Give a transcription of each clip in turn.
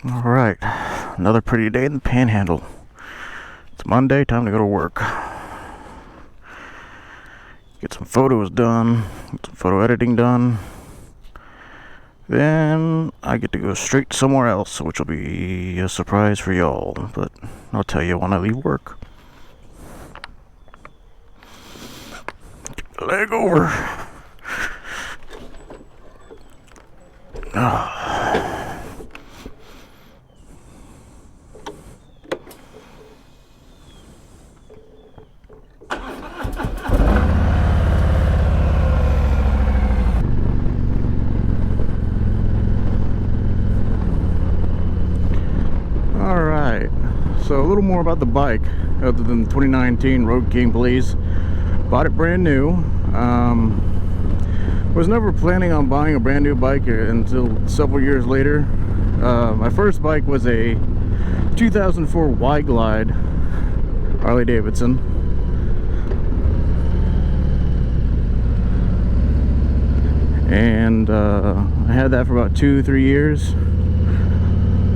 Alright, another pretty day in the Panhandle. It's Monday, time to go to work. Get some photos done, get some photo editing done. Then I get to go straight somewhere else, which will be a surprise for y'all. But I'll tell you when I leave work. Leg over. Alright, so a little more about the bike, other than the 2019 Road King Police. Bought it brand new. Was never planning on buying a brand new bike until several years later. My first bike was a 2004 Y Glide Harley Davidson. And I had that for about 2-3 years.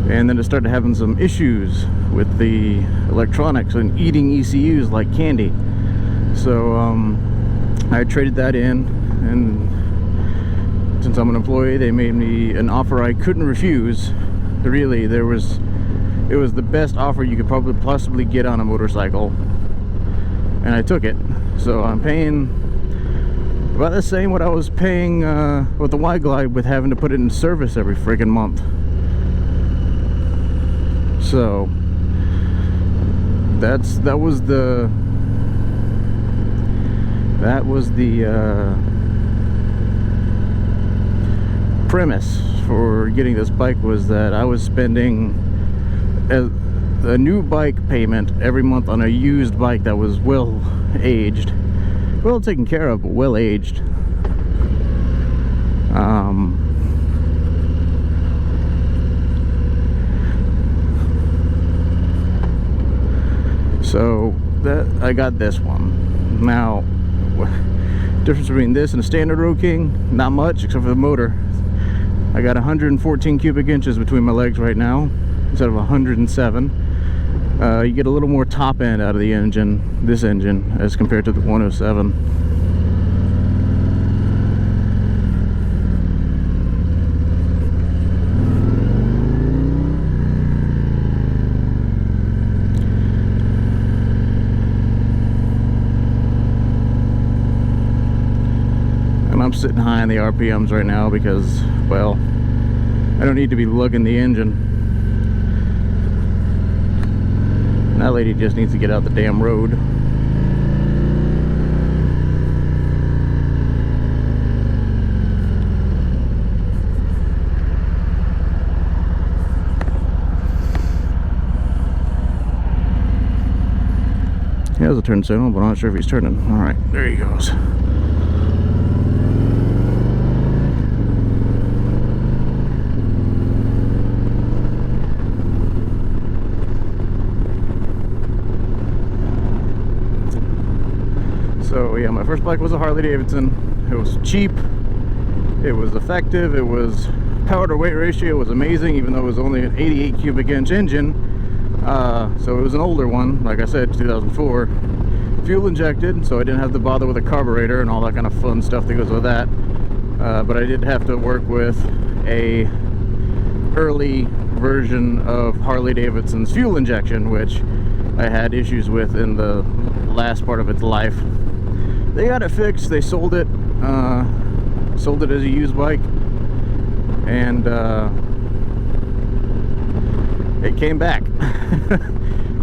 And then it started having some issues with the electronics and eating ECUs like candy. So I traded that in, and since I'm an employee, they made me an offer I couldn't refuse. Really, it was the best offer you could probably possibly get on a motorcycle, and I took it. So I'm paying about the same what I was paying with the Y Glide, with having to put it in service every friggin' month. So that was the premise for getting this bike, was that I was spending a new bike payment every month on a used bike that was well aged, well taken care of, but well aged. So that I got this one. Now, difference between this and a standard Road King, not much except for the motor. I got 114 cubic inches between my legs right now instead of 107. You get a little more top end out of the engine, this engine, as compared to the 107. I'm sitting high on the RPMs right now because, well, I don't need to be lugging the engine. That lady just needs to get out the damn road. He has a turn signal, but I'm not sure if he's turning. Alright, there he goes. So yeah, my first bike was a Harley Davidson. It was cheap, it was effective, it was power to weight ratio was amazing, even though it was only an 88 cubic inch engine. So it was an older one, like I said, 2004. Fuel injected, so I didn't have to bother with a carburetor and all that kind of fun stuff that goes with that. But I did have to work with a early version of Harley Davidson's fuel injection, which I had issues with in the last part of its life. They got it fixed, they sold it as a used bike, and it came back.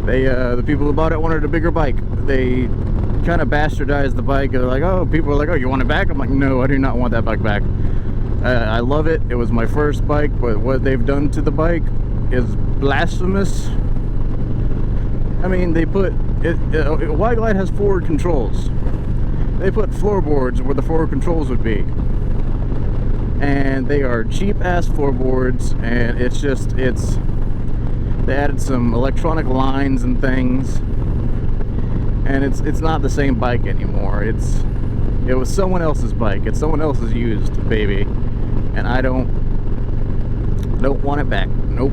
The people who bought it wanted a bigger bike. They kind of bastardized the bike. They're like, oh, people are like, oh, you want it back? I'm like, no, I do not want that bike back. I love it. It was my first bike, but what they've done to the bike is blasphemous. I mean, they put Y Glide has forward controls. They put floorboards where the forward controls would be, and they are cheap ass floorboards, and they added some electronic lines and things, and it's not the same bike anymore. It was someone else's bike. It's someone else's used baby, and I don't want it back. Nope.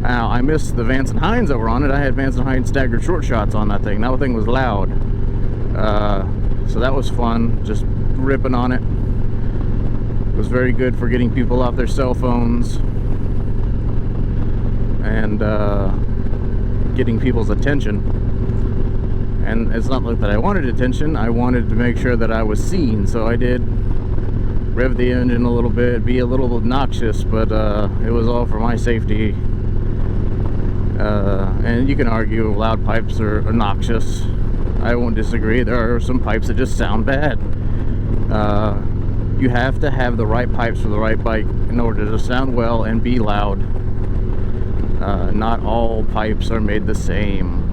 Now, I missed the Vance and Hines that were on it. I had Vance and Hines staggered short shots on that thing. That thing was loud. So that was fun, just ripping on it. It was very good for getting people off their cell phones and getting people's attention. And it's not like that I wanted attention. I wanted to make sure that I was seen, so I did rev the engine a little bit, be a little obnoxious, but it was all for my safety. And you can argue loud pipes are obnoxious. I won't disagree. There are some pipes that just sound bad. You have to have the right pipes for the right bike in order to sound well and be loud. Not all pipes are made the same.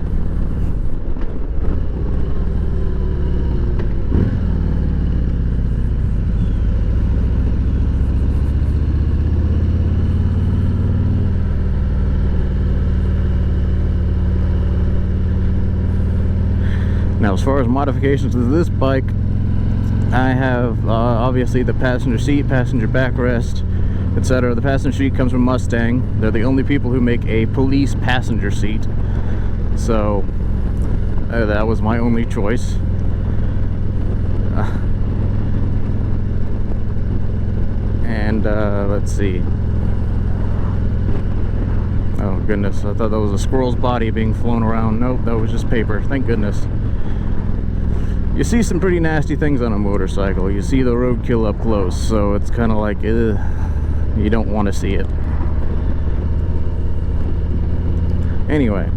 Now, as far as modifications to this bike, I have obviously the passenger seat, passenger backrest, etc. The passenger seat comes from Mustang. They're the only people who make a police passenger seat, so that was my only choice. And let's see. Oh goodness, I thought that was a squirrel's body being flown around. Nope, that was just paper. Thank goodness. You see some pretty nasty things on a motorcycle. You see the roadkill up close, so it's kind of like, ugh, you don't want to see it. Anyway,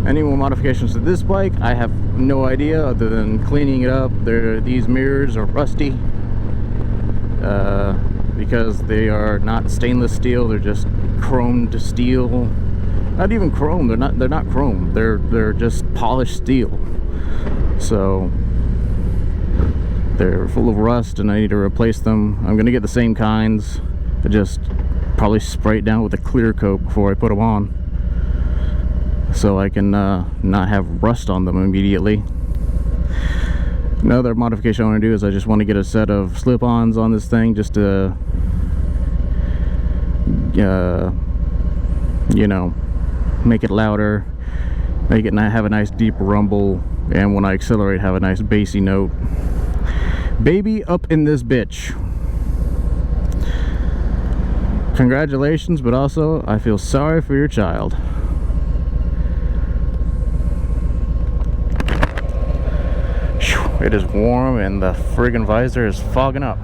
any more modifications to this bike? I have no idea other than cleaning it up. These mirrors are rusty because they are not stainless steel. They're just chromed steel. Not even chrome. They're not chrome. They're just polished steel. So they're full of rust and I need to replace them. I'm gonna get the same kinds. I just probably spray it down with a clear coat before I put them on, so I can not have rust on them immediately. Another modification I want to do is I just want to get a set of slip-ons on this thing, just to you know, make it louder, make it have a nice deep rumble, and when I accelerate have a nice bassy note. Baby up in this bitch. Congratulations, but also I feel sorry for your child. It is warm and the friggin' visor is fogging up.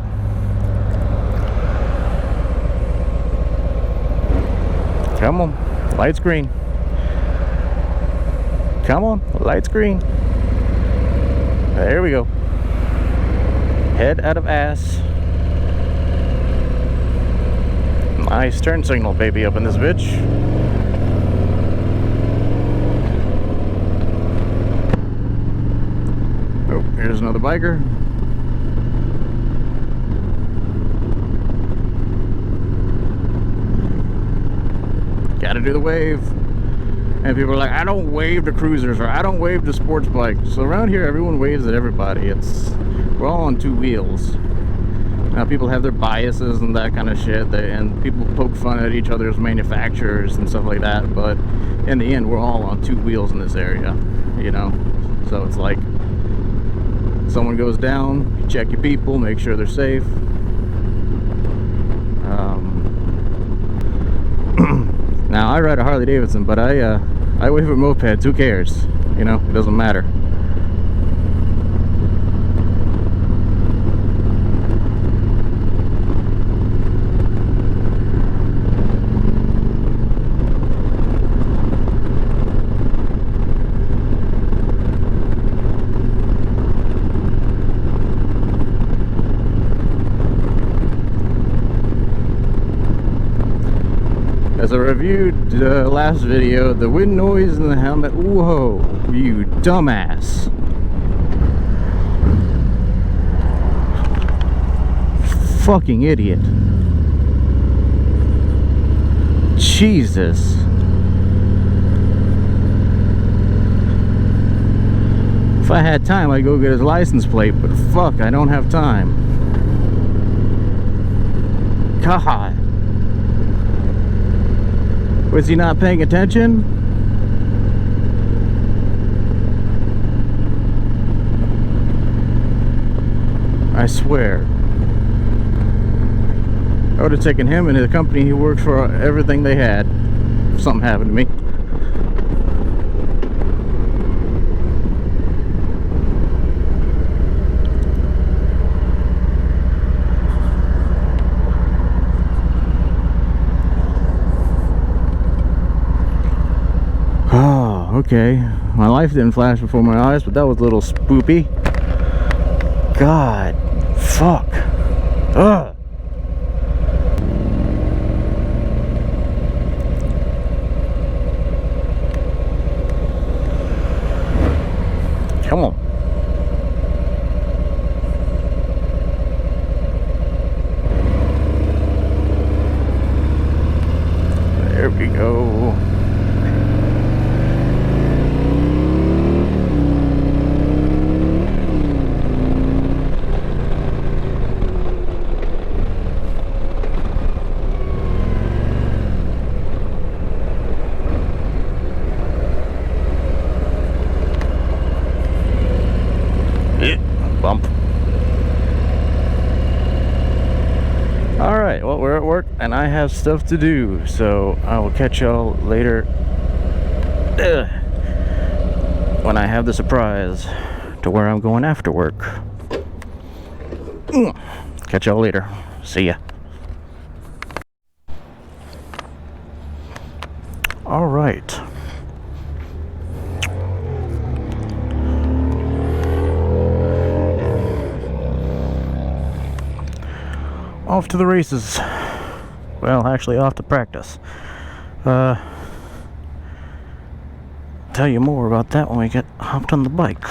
Come on, light's green. Come on, light's green. There we go. Head out of ass. Nice turn signal, baby, up in this bitch. Oh, here's another biker. Gotta do the wave. And people are like, I don't wave to cruisers, or I don't wave to sports bikes. So around here, everyone waves at everybody. We're all on two wheels. Now, people have their biases and that kind of shit, and people poke fun at each other's manufacturers and stuff like that, but in the end, we're all on two wheels in this area, you know? So it's like, someone goes down, you check your people, make sure they're safe. Now, I ride a Harley Davidson, but I wave at mopeds. Who cares? You know, it doesn't matter. As I reviewed the last video, the wind noise in the helmet, whoa, you dumbass. Fucking idiot. Jesus. If I had time, I'd go get his license plate, but fuck, I don't have time. God. Was he not paying attention? I swear. I would have taken him and the company he worked for, everything they had, if something happened to me. Oh, okay. My life didn't flash before my eyes, but that was a little spoopy. God. Fuck. Ugh. Come on. There we go. Bump. Alright, well, we're at work and I have stuff to do, so I will catch y'all later when I have the surprise to where I'm going after work. Catch y'all later. See ya. Alright. Off to the races. Well, actually off to practice. Tell you more about that when we get hopped on the bike.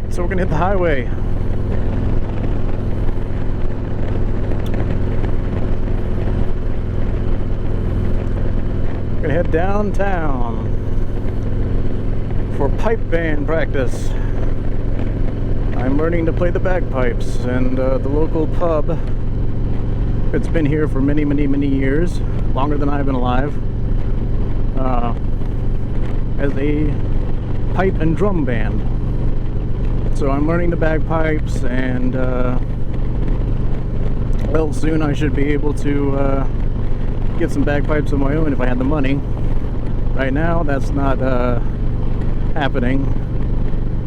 So we're gonna hit the highway. We're gonna head downtown for pipe band practice. I'm learning to play the bagpipes, and the local pub, it's been here for many, many, many years, longer than I've been alive, as a pipe and drum band. So I'm learning the bagpipes, and well, soon I should be able to get some bagpipes of my own if I had the money. Right now, that's not happening,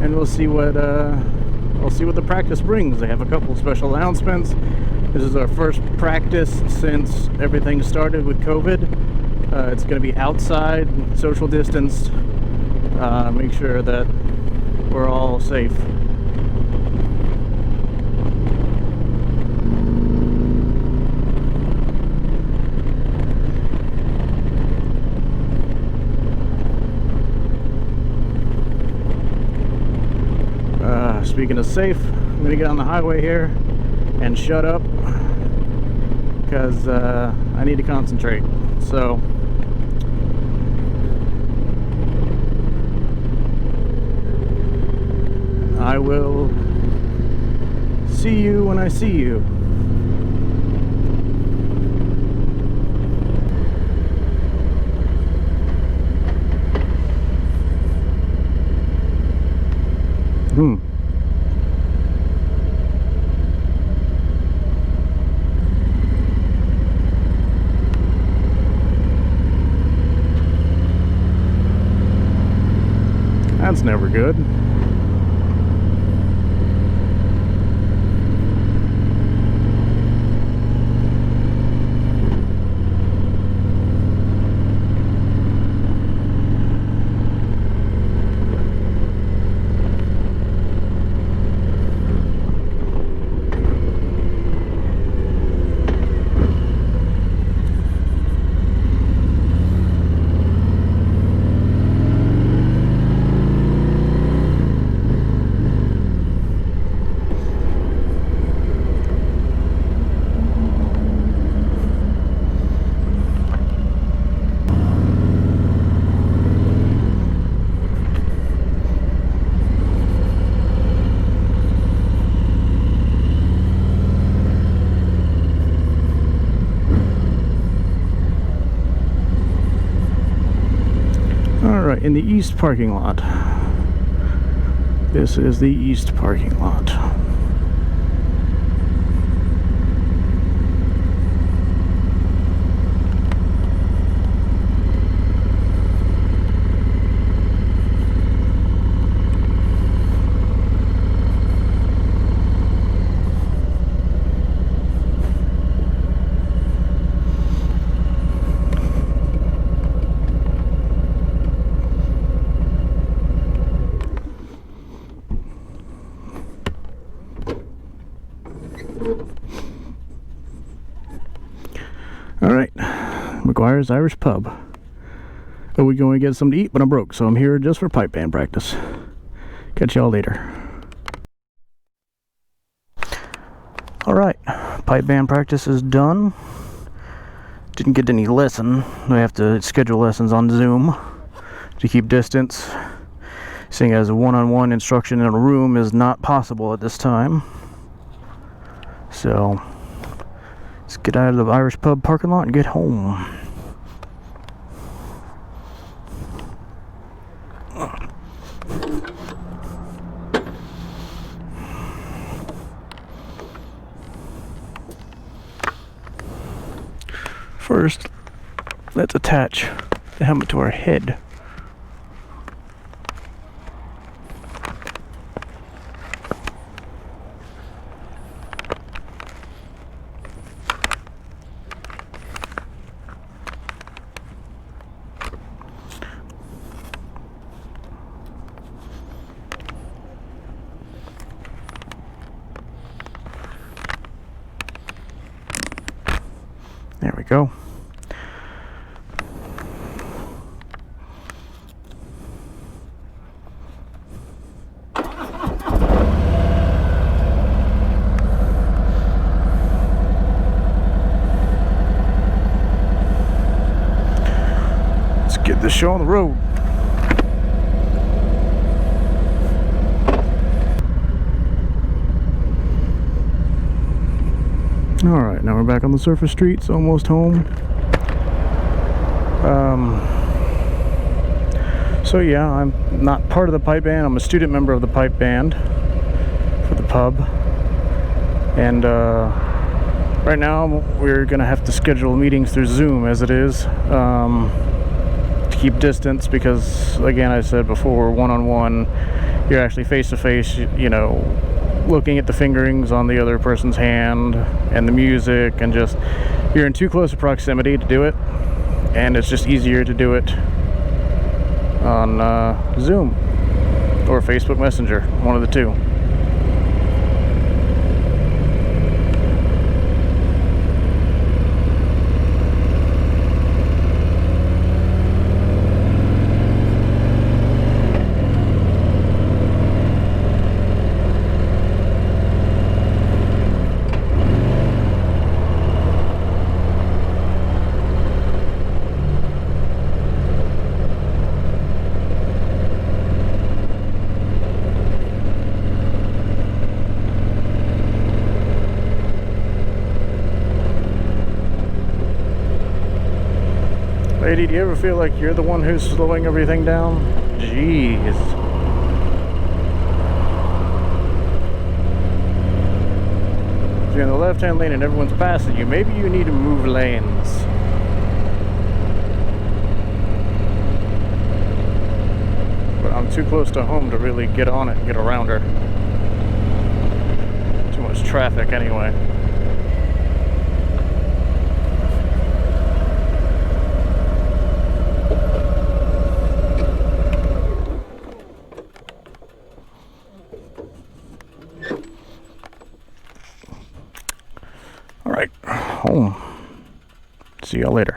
and we'll see what the practice brings. They have a couple of special announcements. This is our first practice since everything started with COVID. It's going to be outside, social distanced. Make sure that we're all safe. Speaking of safe, I'm gonna get on the highway here and shut up because I need to concentrate. So I will see you when I see you. That's never good. Alright, in the east parking lot. This is the east parking lot. Alright, McGuire's Irish Pub. Oh, we're going to get something to eat, but I'm broke, so I'm here just for pipe band practice. Catch y'all later. Alright, pipe band practice is done. Didn't get any lesson. I have to schedule lessons on Zoom to keep distance, seeing as a one-on-one instruction in a room is not possible at this time. So let's get out of the Irish Pub parking lot and get home. First, let's attach the helmet to our head. There we go. Let's get this show on the road. Alright, now we're back on the surface streets, almost home. So yeah, I'm not part of the pipe band. I'm a student member of the pipe band for the pub. And right now we're going to have to schedule meetings through Zoom as it is, to keep distance, because again, I said before, one-on-one, you're actually face-to-face, you know, looking at the fingerings on the other person's hand and the music, and just you're in too close a proximity to do it, and it's just easier to do it on Zoom or Facebook Messenger, one of the two. Lady, do you ever feel like you're the one who's slowing everything down? Jeez. If you're in the left-hand lane and everyone's passing you, maybe you need to move lanes. But I'm too close to home to really get on it and get around her. Too much traffic anyway. Alright, home. See y'all later.